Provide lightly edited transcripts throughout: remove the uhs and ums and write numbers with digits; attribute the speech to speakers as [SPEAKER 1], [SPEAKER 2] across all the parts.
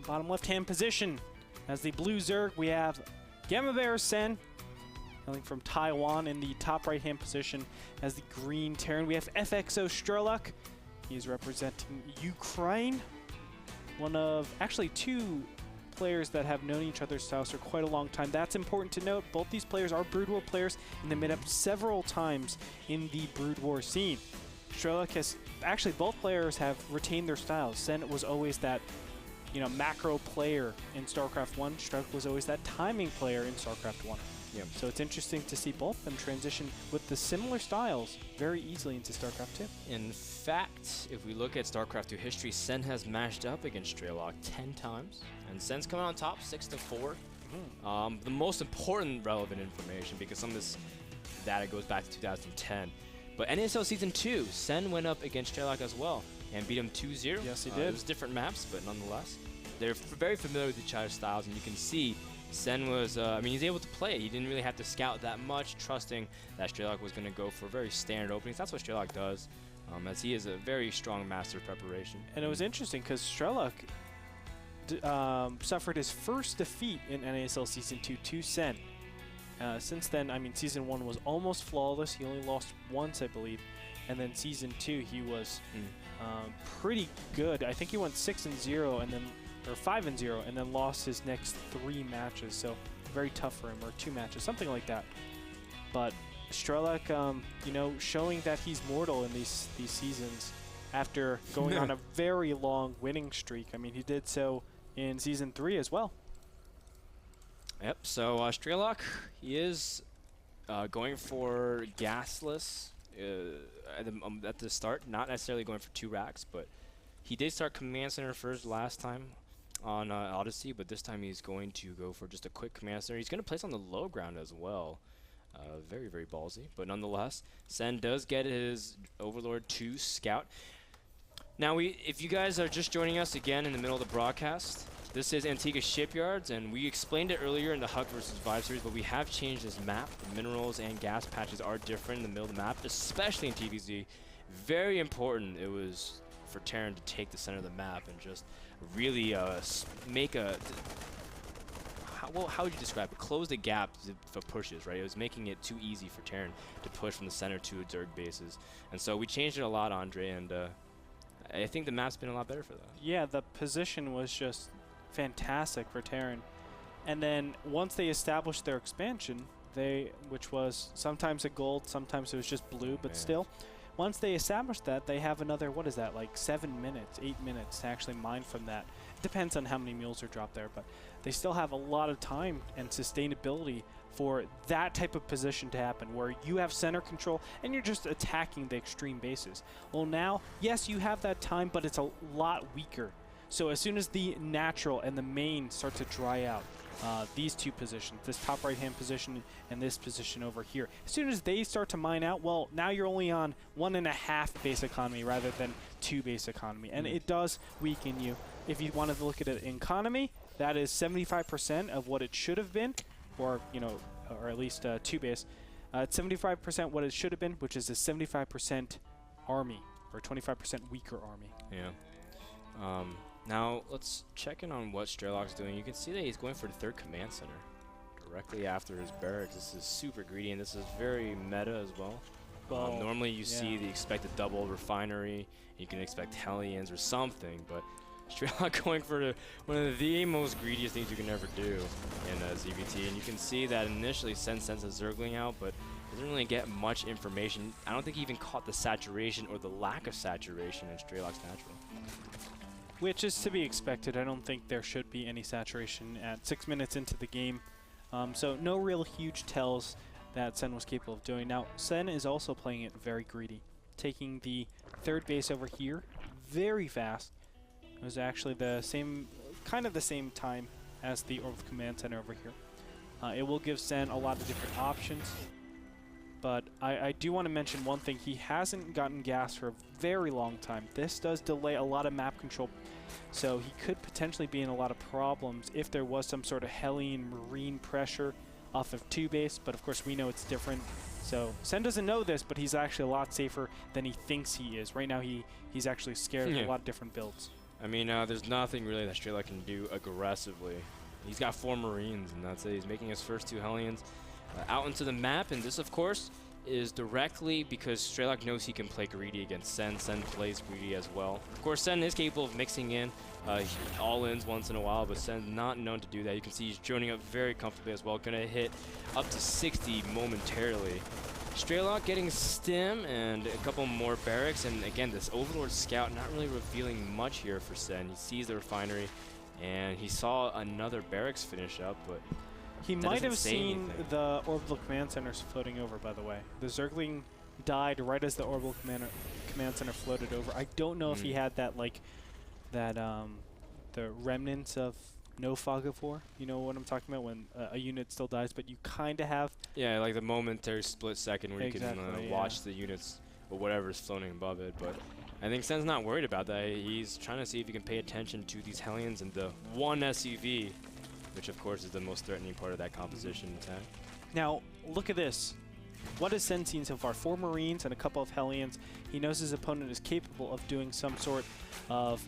[SPEAKER 1] bottom left-hand position. As the blue Zerg, we have Gamma Bear Sen, hailing from Taiwan in the top right-hand position. As the green Terran, we have FXO Strelok. He is representing Ukraine. One of, actually, two players that have known each other's styles for quite a long time. That's important to note. Both these players are Brood War players, and they met up several times in the Brood War scene. Strelok has, actually, both players have retained their styles. Sen was always that, you know, macro player in StarCraft 1. Strelok was always that timing player in StarCraft 1.
[SPEAKER 2] Yeah.
[SPEAKER 1] So it's interesting to see both of them transition with the similar styles very easily into StarCraft 2.
[SPEAKER 2] In fact, if we look at StarCraft 2 history, Sen has matched up against Strelok 10 times, and Sen's coming on top 6-4. The most important relevant information, because some of this data goes back to 2010. But NASL Season 2, Sen went up against Strelok as well and beat him 2-0.
[SPEAKER 1] Yes, he did.
[SPEAKER 2] It was different maps, but nonetheless, they're very familiar with each other's styles, and you can see Sen was, I mean, he's able to play it. He didn't really have to scout that much, trusting that Strelok was going to go for very standard openings. That's what Strelok does, as he is a very strong master of preparation.
[SPEAKER 1] And it was interesting because Strelok suffered his first defeat in NASL Season 2 to Sen. Since then, I mean, Season 1 was almost flawless. He only lost once, I believe. And then Season 2, he was pretty good. I think he went 6-0 and then, or 5-0, and then lost his next 3 matches. So very tough for him, or 2 matches, something like that. But Strelok, you know, showing that he's mortal in these seasons after going on a very long winning streak. I mean, he did so in Season 3 as well.
[SPEAKER 2] Yep, so Strelok, he is going for gasless at the start, not necessarily going for 2 racks, but he did start Command Center first last time on Odyssey, but this time he's going to go for just a quick Command Center. He's going to place on the low ground as well. Very, very ballsy, but nonetheless, Sen does get his Overlord 2 Scout. Now, if you guys are just joining us again in the middle of the broadcast, this is Antigua Shipyards, and we explained it earlier in the Hug vs. Vibe series, but we have changed this map. The minerals and gas patches are different in the middle of the map, especially in TVZ. Very important it was for Terran to take the center of the map and just really make a... How would you describe it? Close the gap for pushes, right? It was making it too easy for Terran to push from the center to Zerg bases. And so we changed it a lot, Andre, and I think the map's been a lot better for that.
[SPEAKER 1] Yeah, the position was just fantastic for Terran. And then once they established their expansion, which was sometimes a gold, sometimes it was just blue, but still, once they established that, they have another, what is that, like 7 minutes, 8 minutes to actually mine from that. It depends on how many mules are dropped there, but they still have a lot of time and sustainability for that type of position to happen, where you have center control and you're just attacking the extreme bases. Well, now, yes, you have that time, but it's a lot weaker. So as soon as the natural and the main start to dry out, these 2 positions, this top right-hand position and this position over here, as soon as they start to mine out, well, now you're only on 1.5 base economy rather than 2 base economy. And it does weaken you. If you wanted to look at it in economy, that is 75% of what it should have been, or, you know, or at least 2 base. It's 75% what it should have been, which is a 75% army, or 25% weaker army.
[SPEAKER 2] Yeah. Now, let's check in on what Strelok's doing. You can see that he's going for the 3rd command center directly after his barracks. This is super greedy, and this is very meta as well. Normally, you see the expected double refinery. You can expect Hellions or something, but Strelok going for one of the most greediest things you can ever do in ZVT. And you can see that initially Sen sends a Zergling out, but doesn't really get much information. I don't think he even caught the saturation or the lack of saturation in Strelok's natural.
[SPEAKER 1] Which is to be expected. I don't think there should be any saturation at 6 minutes into the game. So no real huge tells that Sen was capable of doing. Now, Sen is also playing it very greedy, taking the 3rd base over here very fast. It was actually the same, kind of the same time as the Orbital Command Center over here. It will give Sen a lot of different options. But I do want to mention one thing. He hasn't gotten gas for a very long time. This does delay a lot of map control, so he could potentially be in a lot of problems if there was some sort of Hellion Marine pressure off of 2 base, but of course we know it's different. So Sen doesn't know this, but he's actually a lot safer than he thinks he is. Right now he's actually scared of a lot of different builds.
[SPEAKER 2] I mean, there's nothing really that Strelok can do aggressively. He's got 4 Marines, and that's it. He's making his first 2 Hellions out into the map, and this, of course, is directly because Strelok knows he can play greedy against Sen. Sen plays greedy as well. Of course, Sen is capable of mixing in all-ins once in a while, but Sen's not known to do that. You can see he's droning up very comfortably as well. Gonna hit up to 60 momentarily. Strelok getting stim and a couple more barracks, and again, this Overlord Scout not really revealing much here for Sen. He sees the refinery, and he saw another barracks finish up, but
[SPEAKER 1] he might have seen the orbital command centers floating over, by the way. The Zergling died right as the orbital command center floated over. I don't know if he had that, like, the remnants of no fog of war. You know what I'm talking about, when a unit still dies, but you kind of have.
[SPEAKER 2] Yeah, like the momentary split second where you can watch the units or whatever is floating above it. But I think Sen's not worried about that. He's trying to see if he can pay attention to these Hellions and the 1 SUV, which of course is the most threatening part of that composition attack.
[SPEAKER 1] Now, look at this. What has Sen seen so far? 4 Marines and a couple of Hellions. He knows his opponent is capable of doing some sort of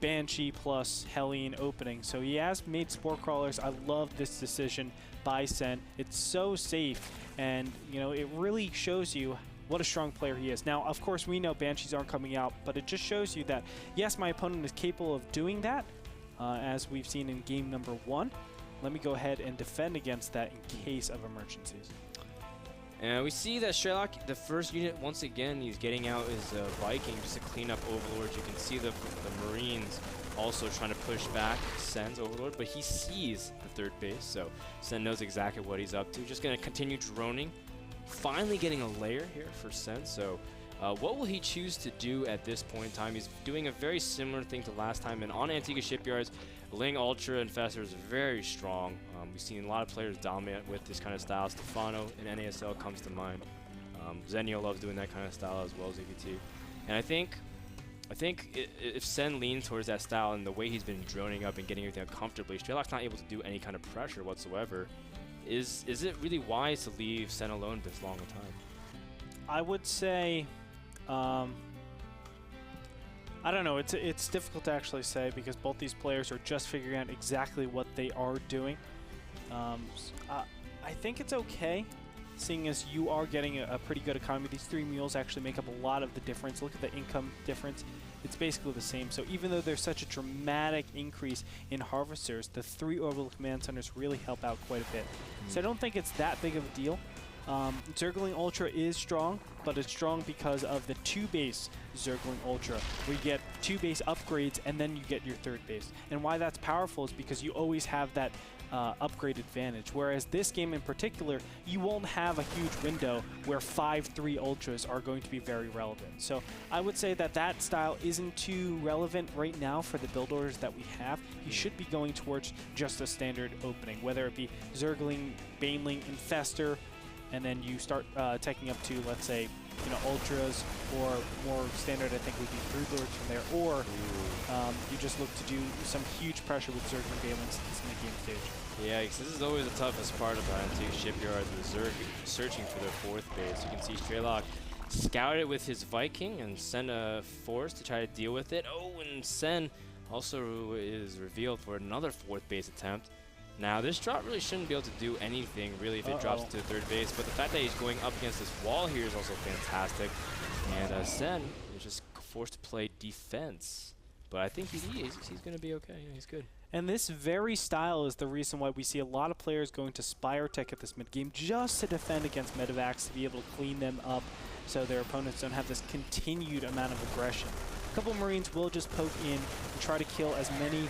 [SPEAKER 1] Banshee plus Hellion opening. So he has made Spore Crawlers. I love this decision by Sen. It's so safe, and you know, it really shows you what a strong player he is. Now, of course, we know Banshees aren't coming out, but it just shows you that, yes, my opponent is capable of doing that, as we've seen in game number 1. Let me go ahead and defend against that in case of emergencies.
[SPEAKER 2] And we see that Strelok, the first unit, once again, he's getting out his Viking just to clean up Overlords. You can see the Marines also trying to push back Sen's Overlord, but he sees the 3rd base, so Sen knows exactly what he's up to. Just going to continue droning. Finally getting a layer here for Sen, so what will he choose to do at this point in time? He's doing a very similar thing to last time, and on Antigua Shipyards, Ling Ultra Infestor is very strong. We've seen a lot of players dominate with this kind of style. Stefano in NASL comes to mind. Zenio loves doing that kind of style as well as AVT. And I think if Sen leans towards that style and the way he's been droning up and getting everything up comfortably, Strelok's not able to do any kind of pressure whatsoever. Is it really wise to leave Sen alone this long a time?
[SPEAKER 1] I would say, I don't know. It's difficult to actually say because both these players are just figuring out exactly what they are doing. I think it's okay, seeing as you are getting a pretty good economy. These 3 mules actually make up a lot of the difference. Look at the income difference. It's basically the same. So even though there's such a dramatic increase in harvesters, the 3 orbital command centers really help out quite a bit. So I don't think it's that big of a deal. Zergling Ultra is strong, but it's strong because of the 2 base Zergling Ultra, where you get 2 base upgrades and then you get your 3rd base. And why that's powerful is because you always have that upgrade advantage, whereas this game in particular, you won't have a huge window where 5-3 Ultras are going to be very relevant. So I would say that that style isn't too relevant right now for the build orders that we have. You should be going towards just a standard opening, whether it be Zergling, Baneling, Infestor, and then you start taking up to, let's say, you know, Ultras, or more standard I think would be Brood Lords from there, or you just look to do some huge pressure with Zerg and Balins at this mid-game stage.
[SPEAKER 2] Yeah, because this is always the toughest part about Antigua Shipyard, the Zerg searching for their 4th base. You can see Strelok scout it with his Viking and send a force to try to deal with it. Oh, and Sen also is revealed for another 4th base attempt. Now, this drop really shouldn't be able to do anything, really, if it drops to 3rd base. But the fact that he's going up against this wall here is also fantastic. And Sen is just forced to play defense. But I think he's going to be okay. Yeah, he's good.
[SPEAKER 1] And this very style is the reason why we see a lot of players going to Spire Tech at this mid-game, just to defend against Medivacs, to be able to clean them up so their opponents don't have this continued amount of aggression. A couple of Marines will just poke in and try to kill as many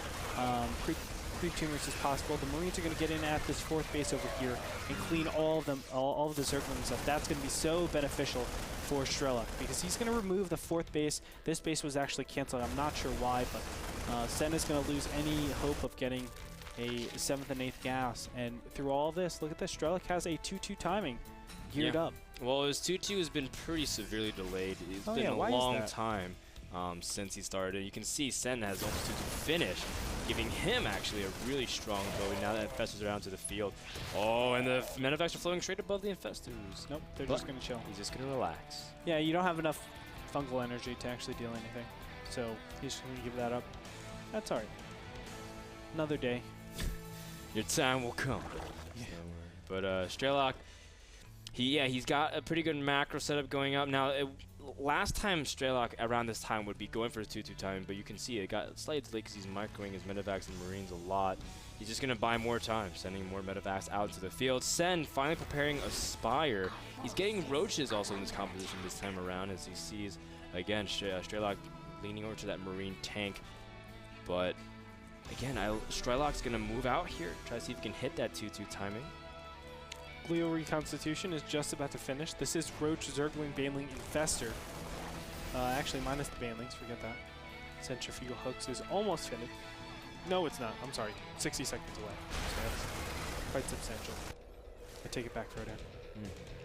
[SPEAKER 1] creep tumors as possible. The Marines are going to get in at this 4th base over here and clean all of them, all of the Zerglings up. That's going to be so beneficial for Strelok because he's going to remove the 4th base. This base was actually canceled. I'm not sure why, but Sen is going to lose any hope of getting a 7th and 8th gas. And through all this, look at this. Strelok has a 2-2 timing geared up.
[SPEAKER 2] Well, his 2-2 has been pretty severely delayed. It's been a long time since he started. You can see Sen has almost 2-2 finished, giving him actually a really strong blow now that Infestors are out to the field. Oh, and the Medivacs are floating straight above the Infestors.
[SPEAKER 1] Nope, they're just going to chill.
[SPEAKER 2] He's just going to relax.
[SPEAKER 1] Yeah, you don't have enough fungal energy to actually deal anything. so he's just going to give that up. That's all right. Another day.
[SPEAKER 2] Your time will come. Yeah. But Strelok, he's got a pretty good macro setup going up. Now, last time Strelok around this time would be going for his 2-2 timing, but you can see it got slightly delayed because he's microing his medevacs and marines a lot. He's just going to buy more time, sending more medevacs out into the field. Sen finally preparing Aspire. He's getting roaches also in this composition this time around as he sees, again, Strelok leaning over to that marine tank. But again, Strelok's going to move out here, try to see if he can hit that 2-2 timing.
[SPEAKER 1] Glio Reconstitution is just about to finish. This is Roach, Zergling, Baneling, Infestor. Actually, minus the Banelings, forget that. Centrifugal Hooks is almost finished. No, it's not. I'm sorry. 60 seconds away. So that's quite substantial. I take it back, Frodan.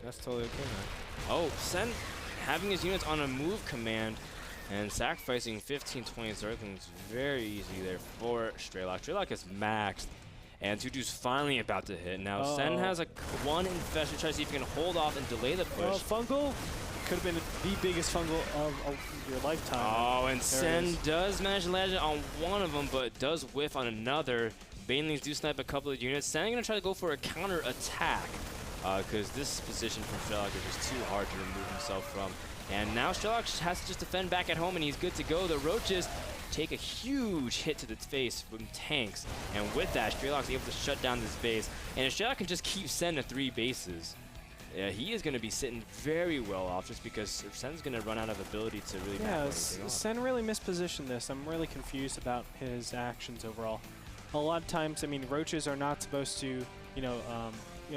[SPEAKER 2] That's totally okay, man. Oh, Sen having his units on a move command and sacrificing 15-20 Zerglings very easy there for Strelok. Strelok is maxed. And 2-2's finally about to hit. Now, Sen has a 1 Infestor. Try to see if he can hold off and delay the push.
[SPEAKER 1] Fungal could have been the biggest fungal of your lifetime.
[SPEAKER 2] Oh, and Sen does manage to land it on one of them, but does whiff on another. Banelings do snipe a couple of units. Sen going to try to go for a counter attack because this position from Strelok is just too hard to remove himself from. And now Strelok has to just defend back at home, and he's good to go. The Roaches take a huge hit to the face from tanks, and with that, Strelok's able to shut down this base. And if Strelok can just keep Sen to 3 bases, he is going to be sitting very well off just because Sen's going to run out of ability to really
[SPEAKER 1] Sen really mispositioned this. I'm really confused about his actions overall. A lot of times, I mean, Roaches are not supposed to,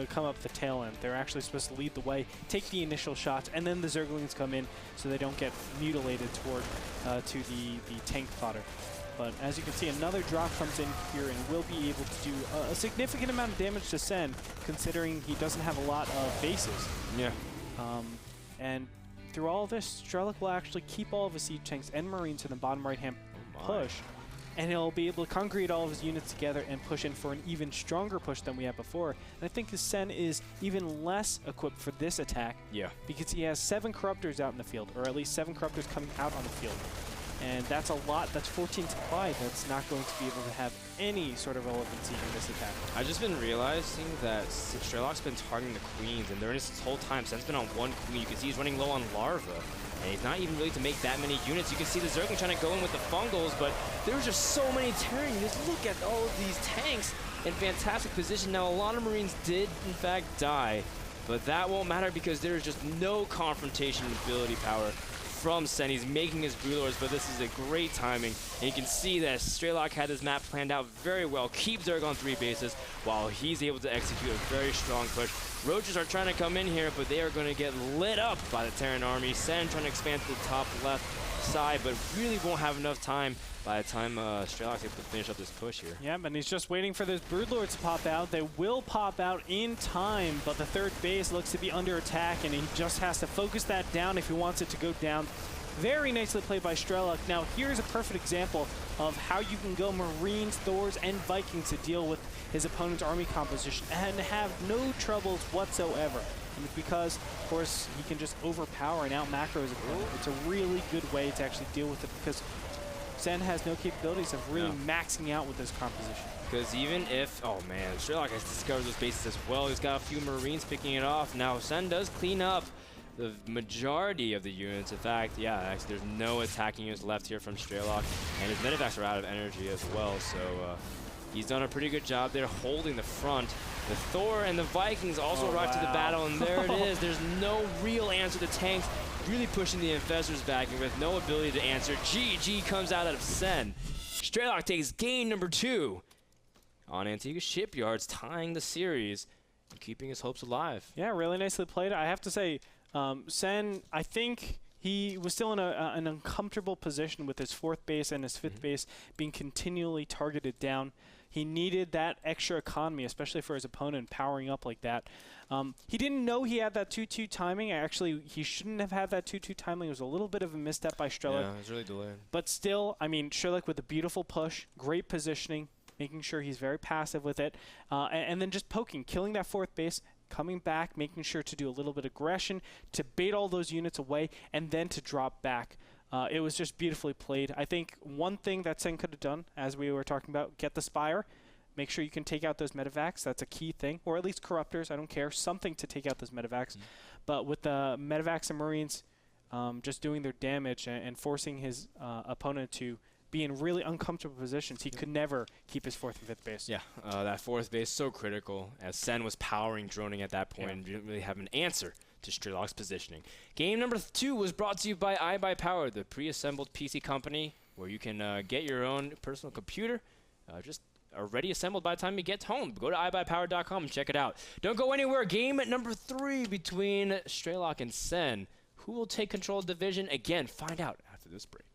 [SPEAKER 1] come up the tail end. They're actually supposed to lead the way, take the initial shots, and then the Zerglings come in so they don't get mutilated toward to the tank fodder. But as you can see, another drop comes in here and will be able to do a significant amount of damage to Sen, considering he doesn't have a lot of bases.
[SPEAKER 2] Yeah.
[SPEAKER 1] And through all of this, Strelok will actually keep all of his siege tanks and marines in the bottom right-hand push, and he'll be able to congregate all of his units together and push in for an even stronger push than we had before. And I think the Sen is even less equipped for this attack, because he has 7 Corruptors out in the field, or at least 7 Corruptors coming out on the field. And that's a lot. That's 14 supply that's not going to be able to have any sort of relevancy in this attack.
[SPEAKER 2] I've just been realizing that Strelok's been targeting the queens, and during this whole time, Sen's been on 1 queen. You can see he's running low on larva, and he's not even really to make that many units. You can see the Zergling trying to go in with the fungals, but there's just so many Terran units. Look at all of these tanks in fantastic position. Now, a lot of Marines did, in fact, die, but that won't matter because there's just no confrontation ability power from Sen. He's making his Brewlords, but this is a great timing. And you can see that Strelok had this map planned out very well. Keep Zerg on 3 bases while he's able to execute a very strong push. Roaches are trying to come in here, but they are going to get lit up by the Terran army. Sen trying to expand to the top left side, but really won't have enough time by the time Strelok's able to finish up this push here.
[SPEAKER 1] Yeah, and he's just waiting for those Broodlords to pop out. They will pop out in time, but the 3rd base looks to be under attack, and he just has to focus that down if he wants it to go down. Very nicely played by Strelok. Now, here's a perfect example of how you can go Marines, Thors, and Vikings to deal with his opponent's army composition and have no troubles whatsoever. And it's because, of course, he can just overpower and out-macro his opponent. It's a really good way to actually deal with it because Sen has no capabilities of really maxing out with this composition.
[SPEAKER 2] Because even if, oh man, Strelok has discovered those bases as well. He's got a few Marines picking it off. Now, Sen does clean up the majority of the units. In fact, actually, there's no attacking units left here from Strelok, and his medevacs are out of energy as well, so he's done a pretty good job there holding the front. The Thor and the Vikings also arrive to the battle, and there it is. There's no real answer to tanks, really pushing the Infestors back, and with no ability to answer, GG comes out of Sen. Strelok takes game number 2 on Antigua Shipyards, tying the series and keeping his hopes alive.
[SPEAKER 1] Yeah, really nicely played. I have to say, Sen, I think he was still in an uncomfortable position with his 4th base and his 5th base being continually targeted down. He needed that extra economy, especially for his opponent powering up like that. He didn't know he had that 2-2 timing. Actually, he shouldn't have had that 2-2 timing. It was a little bit of a misstep by Strelok.
[SPEAKER 2] Yeah, it was really delayed.
[SPEAKER 1] But still, I mean, Strelok with a beautiful push, great positioning, making sure he's very passive with it, and then just poking, killing that 4th base, coming back, making sure to do a little bit of aggression, to bait all those units away, and then to drop back. It was just beautifully played. I think one thing that Sen could have done, as we were talking about, get the Spire. Make sure you can take out those medevacs. That's a key thing. Or at least Corruptors. I don't care. Something to take out those medevacs. But with the medevacs and Marines just doing their damage and forcing his opponent to be in really uncomfortable positions, he could never keep his 4th and 5th base.
[SPEAKER 2] Yeah, that 4th base so critical, as Sen was powering droning at that point and didn't really have an answer to Strelok's positioning. Game number 2 was brought to you by iBuyPower, the pre-assembled PC company where you can get your own personal computer just already assembled by the time you get home. Go to iBuyPower.com and check it out. Don't go anywhere. Game number 3 between Strelok and Sen. Who will take control of the division? Again, find out after this break.